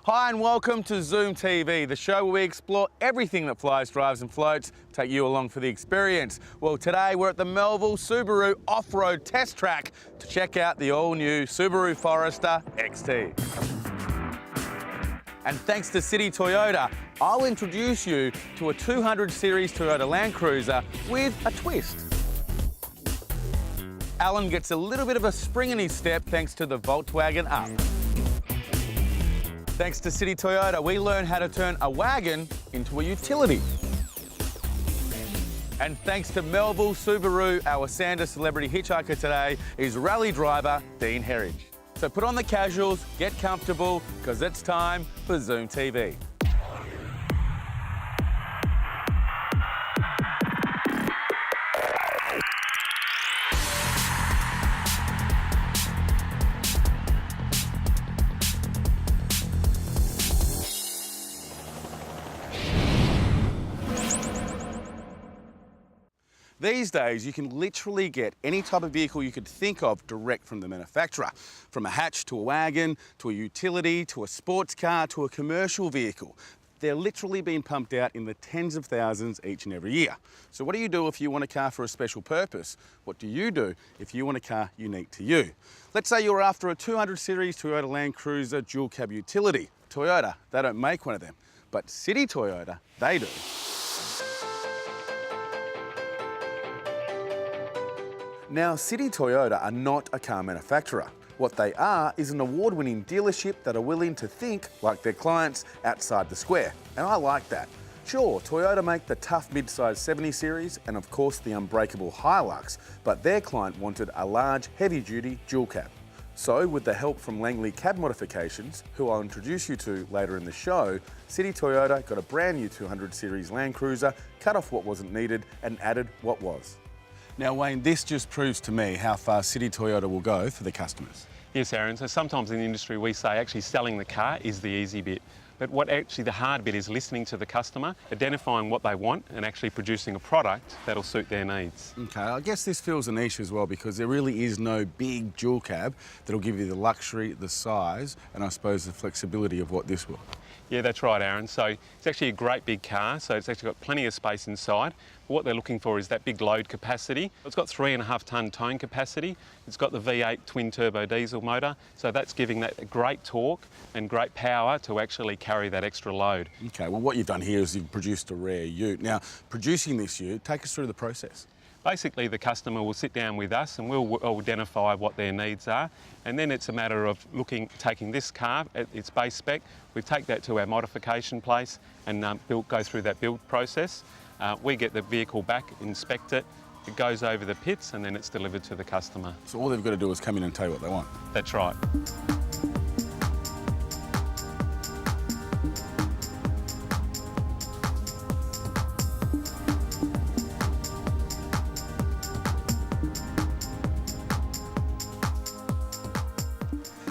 Hi and welcome to Zoom TV, the show where we explore everything that flies, drives and floats, take you along for the experience. Well, today we're at the Melville Subaru off-road test track to check out the all-new Subaru Forrester XT. And thanks to City Toyota, I'll introduce you to a 200 Series Toyota Landcruiser with a twist. Alan gets a little bit of a spring in his step thanks to the Volkswagen Up. Thanks to City Toyota, we learn how to turn a wagon into a utility. And thanks to Melville Subaru, our Esanda celebrity hitchhiker today is rally driver Dean Herridge. So put on the casuals, get comfortable, because it's time for Zoom TV. These days, you can literally get any type of vehicle you could think of direct from the manufacturer. From a hatch to a wagon, to a utility, to a sports car, to a commercial vehicle. They're literally being pumped out in the tens of thousands each and every year. So what do you do if you want a car for a special purpose? What do you do if you want a car unique to you? Let's say you're after a 200 Series Toyota Landcruiser dual cab utility. Toyota, they don't make one of them, but City Toyota, they do. Now, City Toyota are not a car manufacturer. What they are is an award-winning dealership that are willing to think like their clients outside the square. And I like that. Sure, Toyota make the tough mid-size 70 Series and of course the unbreakable Hilux, but their client wanted a large, heavy-duty dual cab. So, with the help from Langley Cab Modifications, who I'll introduce you to later in the show, City Toyota got a brand new 200 Series Landcruiser, cut off what wasn't needed and added what was. Now, Wayne, this just proves to me how far City Toyota will go for the customers. Yes, Aaron. So sometimes in the industry we say actually selling the car is the easy bit. But what actually the hard bit is listening to the customer, identifying what they want and actually producing a product that'll suit their needs. Okay, I guess this fills a niche as well because there really is no big dual cab that'll give you the luxury, the size, and I suppose the flexibility of what this will. Yeah, that's right, Aaron. So it's actually a great big car, so it's actually got plenty of space inside. But what they're looking for is that big load capacity. It's got 3.5 tonne towing capacity. It's got the V8 twin turbo diesel motor, so that's giving that great torque and great power to actually carry that extra load. Okay, well what you've done here is you've produced a rare ute. Now, producing this ute, take us through the process. Basically, the customer will sit down with us and we'll identify what their needs are. And then it's a matter of taking this car at its base spec, we take that to our modification place and go through that build process. We get the vehicle back, inspect it, it goes over the pits and then it's delivered to the customer. So all they've got to do is come in and tell you what they want? That's right.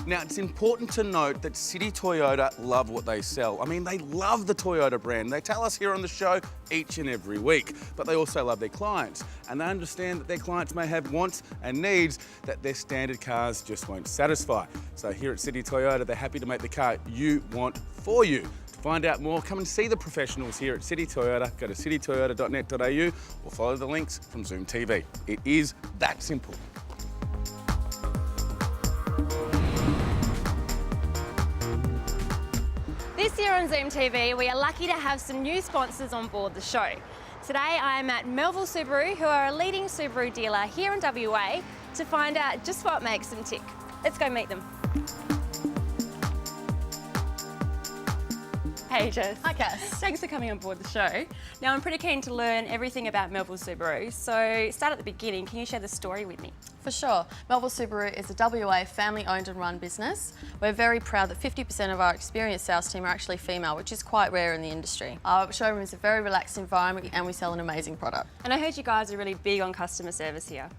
Now, it's important to note that City Toyota love what they sell. I mean, they love the Toyota brand. They tell us here on the show each and every week, but they also love their clients. And they understand that their clients may have wants and needs that their standard cars just won't satisfy. So here at City Toyota, they're happy to make the car you want for you. To find out more, come and see the professionals here at City Toyota. Go to citytoyota.net.au or follow the links from Zoom TV. It is that simple. This year on Zoom TV, we are lucky to have some new sponsors on board the show. Today I am at Melville Subaru, who are a leading Subaru dealer here in WA, to find out just what makes them tick. Let's go meet them. Hey Jess. Hi Cass. Thanks for coming on board the show. Now I'm pretty keen to learn everything about Melville Subaru, so start at the beginning. Can you share the story with me? For sure. Melville Subaru is a WA family-owned and run business. We're very proud that 50% of our experienced sales team are actually female, which is quite rare in the industry. Our showroom is a very relaxed environment and we sell an amazing product. And I heard you guys are really big on customer service here.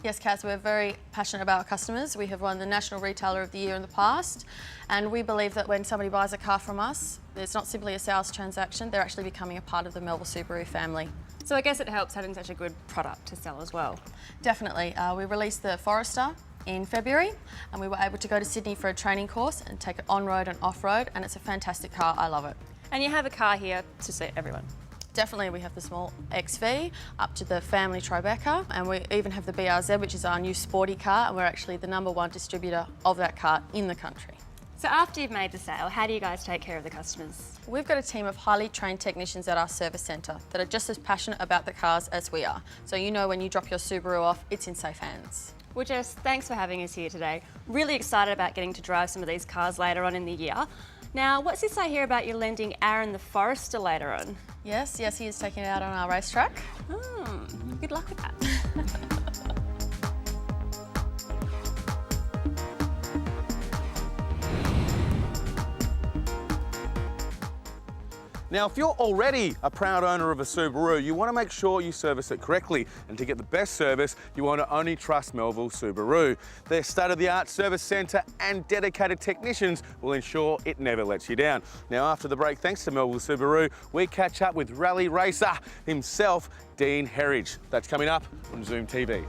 Yes, Cass, we're very passionate about our customers. We have won the National Retailer of the Year in the past, and we believe that when somebody buys a car from us, it's not simply a sales transaction, they're actually becoming a part of the Melville Subaru family. So I guess it helps having such a good product to sell as well. Definitely. We released the Forrester in February, and we were able to go to Sydney for a training course and take it on-road and off-road, and it's a fantastic car. I love it. And you have a car here to suit everyone. Definitely, we have the small XV up to the family Tribeca, and we even have the BRZ, which is our new sporty car, and we're actually the #1 distributor of that car in the country. So after you've made the sale, how do you guys take care of the customers? We've got a team of highly trained technicians at our service centre that are just as passionate about the cars as we are. So you know when you drop your Subaru off, it's in safe hands. Well, Jess, thanks for having us here today. Really excited about getting to drive some of these cars later on in the year. Now, what's this I hear about you lending Aaron the Forrester later on? Yes, he is taking it out on our racetrack. Good luck with that. Now, if you're already a proud owner of a Subaru, you want to make sure you service it correctly. And to get the best service, you want to only trust Melville Subaru. Their state-of-the-art service centre and dedicated technicians will ensure it never lets you down. Now, after the break, thanks to Melville Subaru, we catch up with rally racer himself, Dean Herridge. That's coming up on Zoom TV.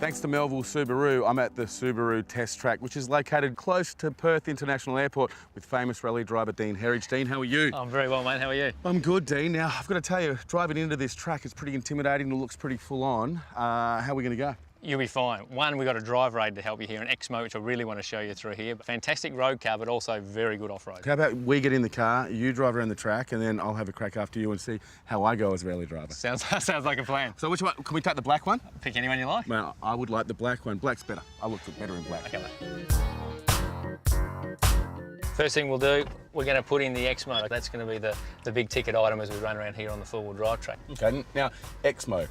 Thanks to Melville Subaru, I'm at the Subaru test track, which is located close to Perth International Airport with famous rally driver Dean Herridge. Dean, how are you? I'm very well, mate. How are you? I'm good, Dean. Now, I've got to tell you, driving into this track is pretty intimidating. It looks pretty full on. How are we going to go? You'll be fine. One, we've got a driver aid to help you here, an Exmo, which I really want to show you through here. Fantastic road car, but also very good off-road. How about we get in the car, you drive around the track, and then I'll have a crack after you and see how I go as a rally driver. Sounds like a plan. So which one? Can we take the black one? Pick anyone you like. Well, I would like the black one. Black's better. I look better in black. Okay, mate. First thing we'll do, we're going to put in the Exmo. That's going to be the big ticket item as we run around here on the four-wheel drive track. Okay, now, Exmo.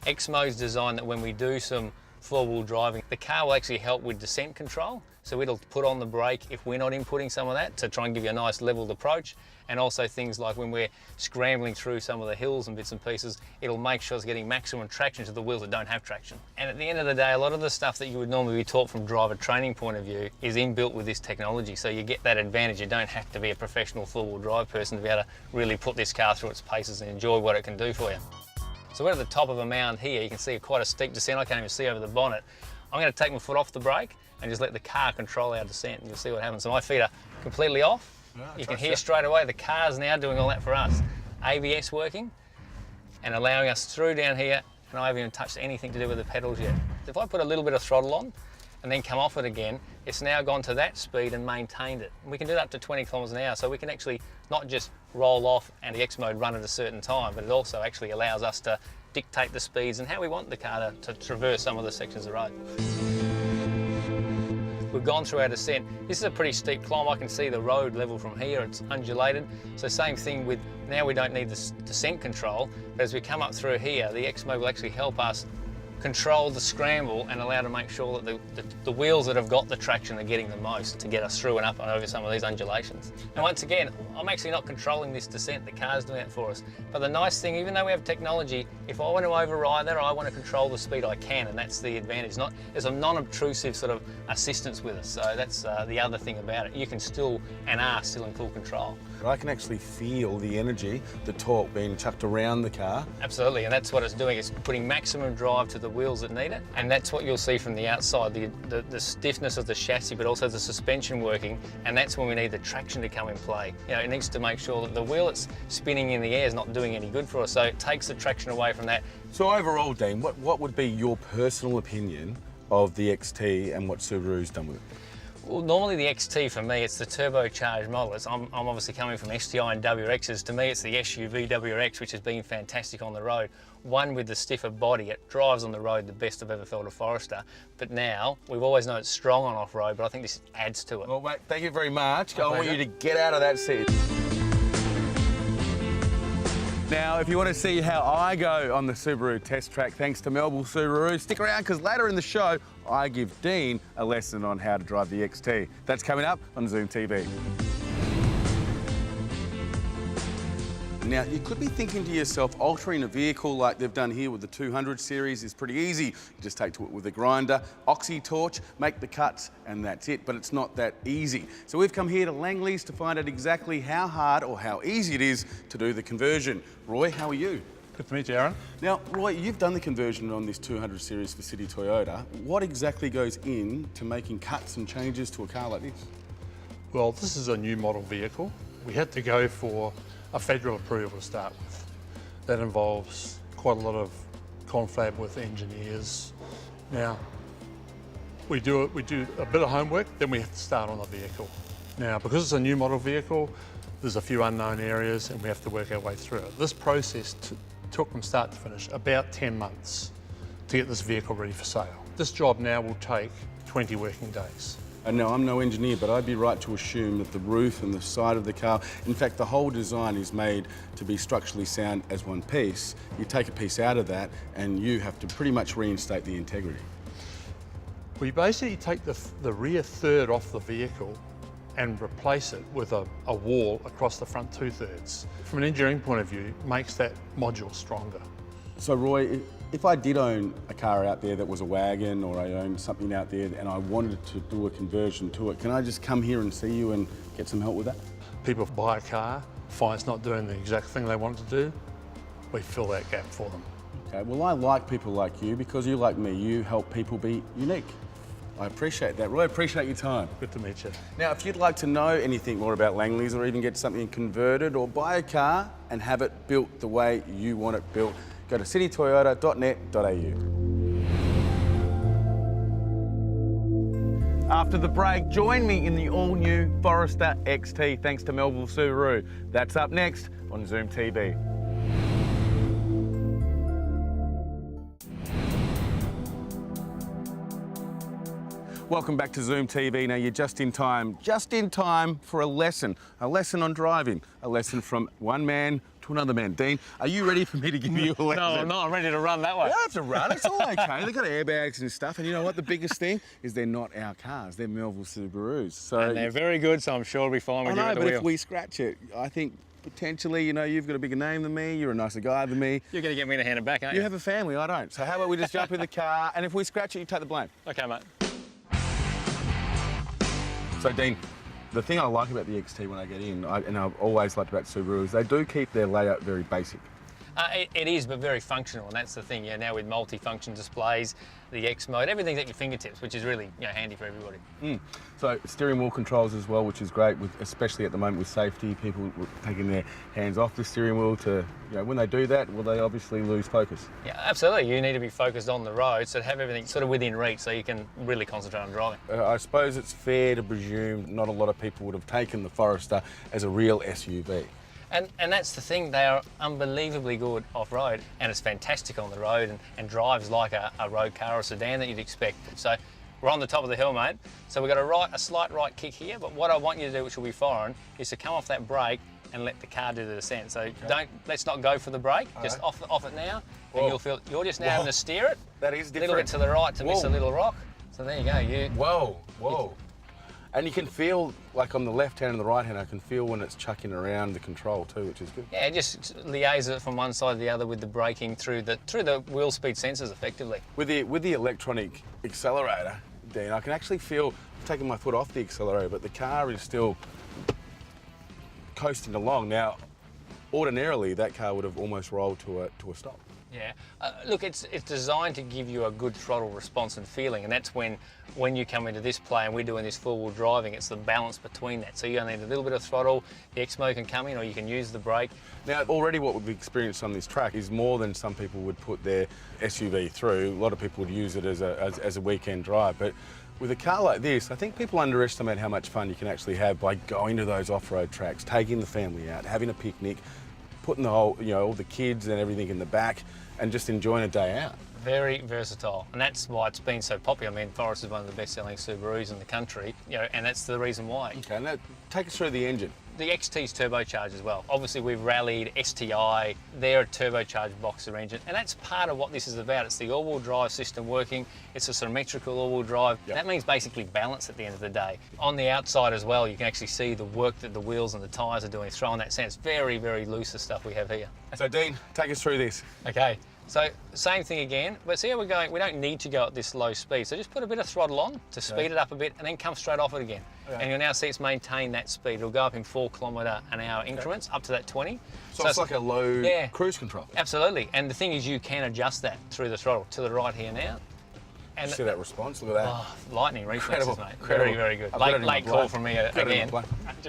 Exmo's designed that when we do some four-wheel driving, the car will actually help with descent control. So it'll put on the brake if we're not inputting some of that to try and give you a nice leveled approach. And also things like when we're scrambling through some of the hills and bits and pieces, it'll make sure it's getting maximum traction to the wheels that don't have traction. And at the end of the day, a lot of the stuff that you would normally be taught from driver training point of view is inbuilt with this technology. So you get that advantage. You don't have to be a professional four-wheel drive person to be able to really put this car through its paces and enjoy what it can do for you. So we're at the top of a mound here. You can see quite a steep descent. I can't even see over the bonnet. I'm going to take my foot off the brake and just let the car control our descent, and you'll see what happens. So my feet are completely off. You can hear straight away the car's now doing all that for us. ABS working and allowing us through down here, and I haven't even touched anything to do with the pedals yet. If I put a little bit of throttle on and then come off it again, it's now gone to that speed and maintained it. And we can do that up to 20 kilometres an hour, so we can actually not just roll off and the X mode run at a certain time, but it also actually allows us to dictate the speeds and how we want the car to traverse some of the sections of road. We've gone through our descent. This is a pretty steep climb. I can see the road level from here. It's undulated. So same thing with, now we don't need the descent control, but as we come up through here, the X mode will actually help us control the scramble and allow to make sure that the wheels that have got the traction are getting the most to get us through and up and over some of these undulations. And once again, I'm actually not controlling this descent, the car's doing it for us. But the nice thing, even though we have technology, if I want to override that or I want to control the speed, I can, and that's the advantage. There's a non-obtrusive sort of assistance with us, so that's the other thing about it. You can still, and are still in full control. I can actually feel the energy, the torque being chucked around the car. Absolutely, and that's what it's doing. It's putting maximum drive to the wheels that need it, and that's what you'll see from the outside, the stiffness of the chassis, but also the suspension working, and that's when we need the traction to come in play. You know, it needs to make sure that the wheel that's spinning in the air is not doing any good for us, so it takes the traction away from that. So overall, Dean, what would be your personal opinion of the XT and what Subaru's done with it? Well, normally the XT for me, it's the turbocharged model. I'm obviously coming from STI and WRXs. To me, it's the SUV WRX, which has been fantastic on the road. One with the stiffer body, it drives on the road the best I've ever felt a Forrester. But now, we've always known it's strong on off-road, but I think this adds to it. Well, mate, thank you very much. I want you to get out of that seat. Now, if you want to see how I go on the Subaru test track, thanks to Melville Subaru, stick around because later in the show, I give Dean a lesson on how to drive the XT. That's coming up on Zoom TV. Now, you could be thinking to yourself, altering a vehicle like they've done here with the 200 series is pretty easy. You just take to it with a grinder, oxy torch, make the cuts, and that's it. But it's not that easy. So we've come here to Langley's to find out exactly how hard or how easy it is to do the conversion. Roy, how are you? Good to meet you, Aaron. Now, Roy, you've done the conversion on this 200 series for City Toyota. What exactly goes into making cuts and changes to a car like this? Well, this is a new model vehicle. We had to go for a federal approval to start with. That involves quite a lot of confab with engineers. Now, we do a bit of homework, then we have to start on the vehicle. Now, because it's a new model vehicle, there's a few unknown areas and we have to work our way through it. This process took from start to finish about 10 months to get this vehicle ready for sale. This job now will take 20 working days. And no, I'm no engineer, but I'd be right to assume that the roof and the side of the car, in fact, the whole design is made to be structurally sound as one piece. You take a piece out of that and you have to pretty much reinstate the integrity. We basically take the rear third off the vehicle and replace it with a wall across the front 2/3. From an engineering point of view, makes that module stronger. So Roy, if I did own a car out there that was a wagon, or I owned something out there and I wanted to do a conversion to it, can I just come here and see you and get some help with that? People buy a car, find it's not doing the exact thing they want it to do, we fill that gap for them. Okay, well, I like people like you because you, like me, you help people be unique. I appreciate that. Roy, I appreciate your time. Good to meet you. Now, if you'd like to know anything more about Langley's or even get something converted or buy a car and have it built the way you want it built, go to citytoyota.net.au. After the break, join me in the all-new Forrester XT thanks to Melville Subaru. That's up next on Zoom TV. Welcome back to Zoom TV. Now you're just in time for a lesson on driving, a lesson from one man to another man. Dean, are you ready for me to give you a lesson? No, I'm not. I'm ready to run that way. You don't have to run, it's all okay. They've got airbags and stuff, and you know what? The biggest thing is they're not our cars, they're Melville Subarus. So And they're very good, so I'm sure we'll be fine with you at the but wheel. if we scratch it, I think potentially, you know, you've got a bigger name than me, you're a nicer guy than me. You're going to get me to hand it back, aren't you? You have a family, I don't. So how about we just jump in the car, and if we scratch it, you take the blame. Okay, mate. So Dean, the thing I like about the XT when I get in, and I've always liked about Subaru, is they do keep their layout very basic. It is, but very functional, and that's the thing. Yeah, now with multi-function displays, the X mode, everything's at your fingertips, which is really handy for everybody. So steering wheel controls as well, which is great, especially at the moment with safety, people taking their hands off the steering wheel to, when they do that, well, they obviously lose focus. Yeah, absolutely. You need to be focused on the road, so to have everything sort of within reach, so you can really concentrate on driving. I suppose it's fair to presume not a lot of people would have taken the Forrester as a real SUV. And that's the thing, they are unbelievably good off-road, and it's fantastic on the road and drives like a road car or a sedan that you'd expect. So we're on the top of the hill, mate. So we've got a slight right kick here, but what I want you to do, which will be foreign, is to come off that brake and let the car do the descent. So let's not go for the brake, just off it now, and you'll feel, you're just now having to steer it. That is different. A little bit to the right to miss a little rock. So there you go. Whoa. And you can feel, like on the left hand and the right hand, I can feel when it's chucking around the control too, which is good. Yeah, it just liaises it from one side to the other with the braking through the wheel speed sensors effectively. With the electronic accelerator, Dean, I can actually feel, I've taken my foot off the accelerator, but the car is still coasting along. Now, ordinarily, that car would have almost rolled to a stop. Yeah, look, it's designed to give you a good throttle response and feeling, and that's when you come into this play and we're doing this four-wheel driving, it's the balance between that. So you only need a little bit of throttle, the X-Mode can come in, or you can use the brake. Now, already what we've experienced on this track is more than some people would put their SUV through. A lot of people would use it as a weekend drive, but with a car like this, I think people underestimate how much fun you can actually have by going to those off-road tracks, taking the family out, having a picnic, putting the whole, all the kids and everything in the back, and just enjoying a day out. Very versatile, and that's why it's been so popular. I mean, Forrester is one of the best-selling Subarus in the country, you know, and that's the reason why. Okay, now take us through the engine. The XT's turbocharged as well. Obviously, we've rallied STI. They're a turbocharged boxer engine, and that's part of what this is about. It's the all-wheel drive system working. It's a symmetrical all-wheel drive. Yep. That means basically balance at the end of the day. On the outside as well, you can actually see the work that the wheels and the tyres are doing. Throw in that sense, very, very loose the stuff we have here. So Dean, take us through this. Okay, so same thing again, but see how we're going? We don't need to go at this low speed, so just put a bit of throttle on to speed it up a bit and then come straight off it again. Okay. And you'll now see it's maintained that speed. It'll go up in 4 km/h increments up to that 20. So it's like a low cruise control. Absolutely, and the thing is you can adjust that through the throttle to the right here now. And see that response? Look at that. Oh, lightning reflexes, Incredible. mate. Incredible. Very, very good. Late call from me again.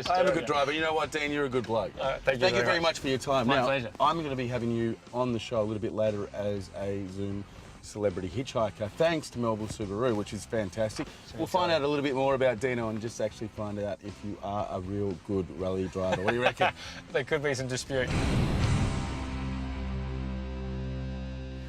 I'm a good driver. You know what, Dean? You're a good bloke. Thank you very much for your time. My now, pleasure. I'm going to be having you on the show a little bit later as a Zoom celebrity hitchhiker, thanks to Melville Subaru, which is fantastic. We'll find out a little bit more about Dino and just actually find out if you are a real good rally driver. What do you reckon? There could be some dispute.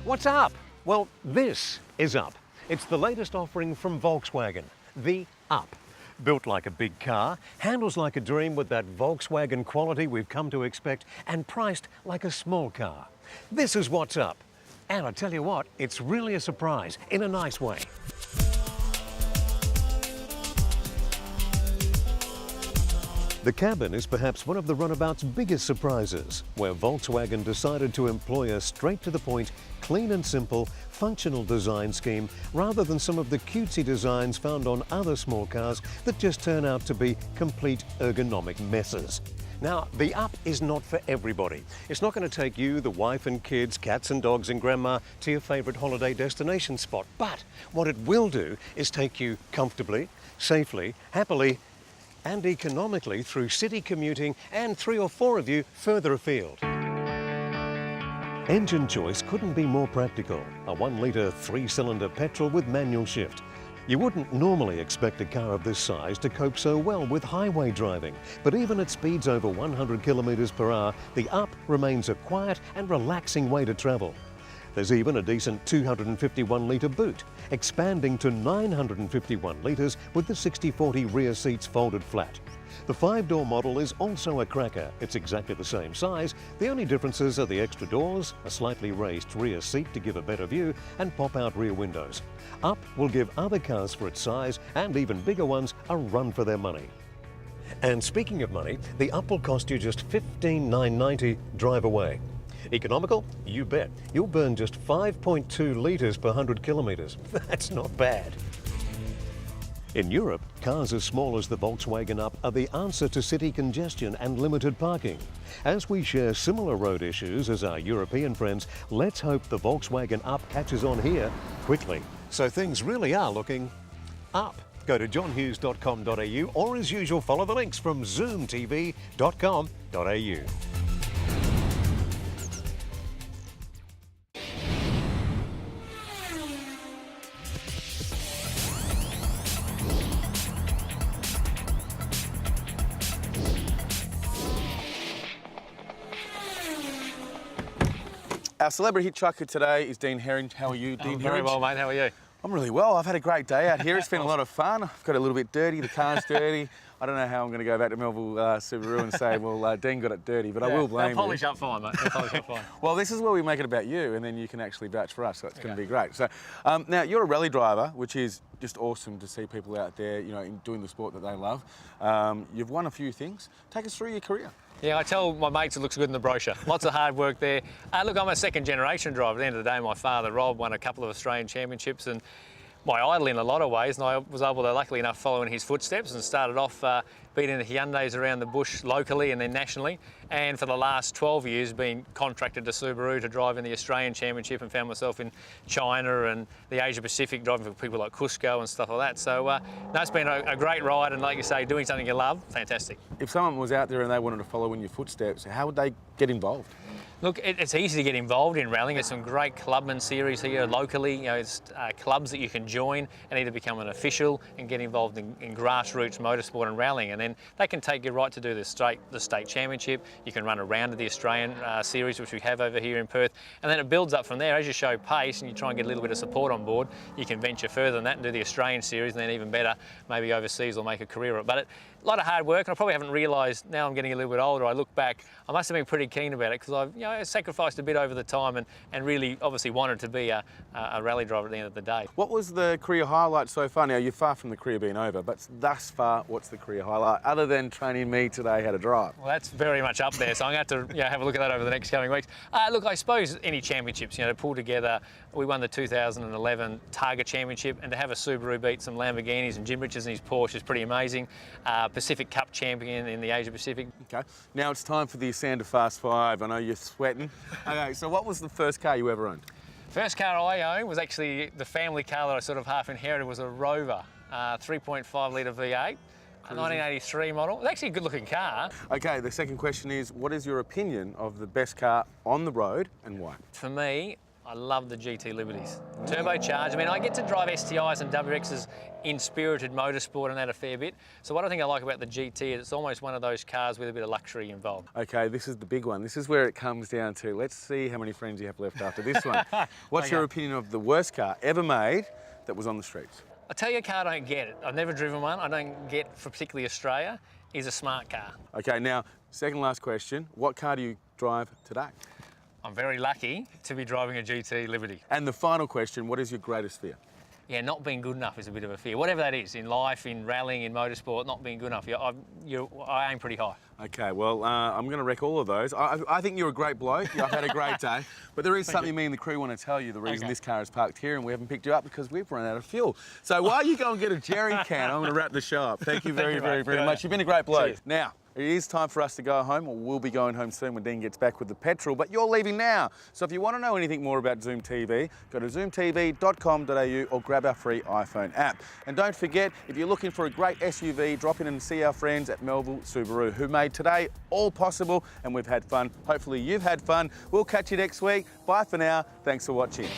What's up? Well, this is Up. It's the latest offering from Volkswagen, the Up. Built like a big car, handles like a dream with that Volkswagen quality we've come to expect, and priced like a small car. This is what's up. And I tell you what, it's really a surprise in a nice way. The cabin is perhaps one of the runabout's biggest surprises, where Volkswagen decided to employ a straight-to-the-point, clean and simple, functional design scheme rather than some of the cutesy designs found on other small cars that just turn out to be complete ergonomic messes. Now, the Up is not for everybody. It's not going to take you, the wife and kids, cats and dogs and grandma to your favourite holiday destination spot. But what it will do is take you comfortably, safely, happily and economically through city commuting and 3 or 4 of you further afield. Engine choice couldn't be more practical. A 1-litre 3-cylinder petrol with manual shift. You wouldn't normally expect a car of this size to cope so well with highway driving, but even at speeds over 100 km/h, the Up remains a quiet and relaxing way to travel. There's even a decent 251-litre boot, expanding to 951 litres with the 60/40 rear seats folded flat. The 5-door model is also a cracker. It's exactly the same size. The only differences are the extra doors, a slightly raised rear seat to give a better view, and pop-out rear windows. Up will give other cars for its size, and even bigger ones, a run for their money. And speaking of money, the Up will cost you just $15,990 drive away. Economical? You bet. You'll burn just 5.2 litres per 100 kilometres. That's not bad. In Europe, cars as small as the Volkswagen Up are the answer to city congestion and limited parking. As we share similar road issues as our European friends, let's hope the Volkswagen Up catches on here quickly. So things really are looking up. Go to johnhughes.com.au or as usual follow the links from zoomtv.com.au. Our celebrity hitchhiker today is Dean Herridge. How are you, Dean Herridge? Very well, mate. How are you? I'm really well. I've had a great day out here. It's been a lot of fun. I've got a little bit dirty. The car's dirty. I don't know how I'm going to go back to Melville Subaru and say, well, Dean got it dirty, but I will blame you. They'll polish up fine, mate. They'll polish up fine. Well, this is where we make it about you, and then you can actually vouch for us, so it's going to be great. So, now, you're a rally driver, which is just awesome to see people out there, you know, doing the sport that they love. You've won a few things. Take us through your career. Yeah, I tell my mates it looks good in the brochure. Lots of hard work there. Look, I'm a second-generation driver. At the end of the day, my father, Rob, won a couple of Australian championships and my idol in a lot of ways, and I was able to, luckily enough, follow in his footsteps and started off beating the Hyundais around the bush locally and then nationally, and for the last 12 years been contracted to Subaru to drive in the Australian Championship and found myself in China and the Asia Pacific driving for people like Cusco and stuff like that. So no, it's been a great ride, and like you say, doing something you love, fantastic. If someone was out there and they wanted to follow in your footsteps, how would they get involved? Look, it's easy to get involved in rallying. There's some great clubman series here locally. You know, it's clubs that you can join and either become an official and get involved in grassroots motorsport and rallying, and then they can take you right to do the state championship. You can run a round of the Australian series, which we have over here in Perth, and then it builds up from there. As you show pace and you try and get a little bit of support on board, you can venture further than that and do the Australian series, and then even better, maybe overseas or make a career of it. But a lot of hard work, and I probably haven't realised, now I'm getting a little bit older, I look back, I must have been pretty keen about it, because I've sacrificed a bit over the time and really obviously wanted to be a rally driver at the end of the day. What was the career highlight so far? Now, you're far from the career being over, but thus far, what's the career highlight, other than training me today how to drive? Well, that's very much up there, so I'm going to have to have a look at that over the next coming weeks. Look, I suppose any championships, to pull together, we won the 2011 Targa Championship, and to have a Subaru beat some Lamborghinis and Jim Richards and his Porsche is pretty amazing. Pacific Cup champion in the Asia Pacific. Okay, now it's time for the Esanda Fast 5. I know you're sweating. Okay, so what was the first car you ever owned? First car I owned was actually the family car that I sort of half inherited, was a Rover, 3.5 litre V8. A 1983 model. It's actually a good looking car. Okay, the second question is, what is your opinion of the best car on the road and why? For me, I love the GT Liberties. Turbocharged. I mean, I get to drive STIs and WXs in spirited motorsport and that a fair bit. So what I think I like about the GT is it's almost one of those cars with a bit of luxury involved. Okay, this is the big one. This is where it comes down to. Let's see how many friends you have left after this one. What's your opinion of the worst car ever made that was on the streets? I'll tell you a car I don't get. I've never driven one. I don't get, for particularly Australia, is a smart car. Okay, now, second last question. What car do you drive today? I'm very lucky to be driving a GT Liberty. And the final question, what is your greatest fear? Yeah, not being good enough is a bit of a fear. Whatever that is, in life, in rallying, in motorsport, not being good enough. I aim pretty high. Okay, well, I'm going to wreck all of those. I think you're a great bloke. I've had a great day. But there is something me and the crew want to tell you, the reason this car is parked here and we haven't picked you up, because we've run out of fuel. So while you go and get a jerry can, I'm going to wrap the show up. Thank you very much. You've been a great bloke. Cheers. Now, it is time for us to go home, or we'll be going home soon when Dean gets back with the petrol, but you're leaving now. So if you want to know anything more about Zoom TV, go to zoomtv.com.au or grab our free iPhone app. And don't forget, if you're looking for a great SUV, drop in and see our friends at Melville Subaru, who made today all possible, and we've had fun. Hopefully you've had fun. We'll catch you next week. Bye for now. Thanks for watching.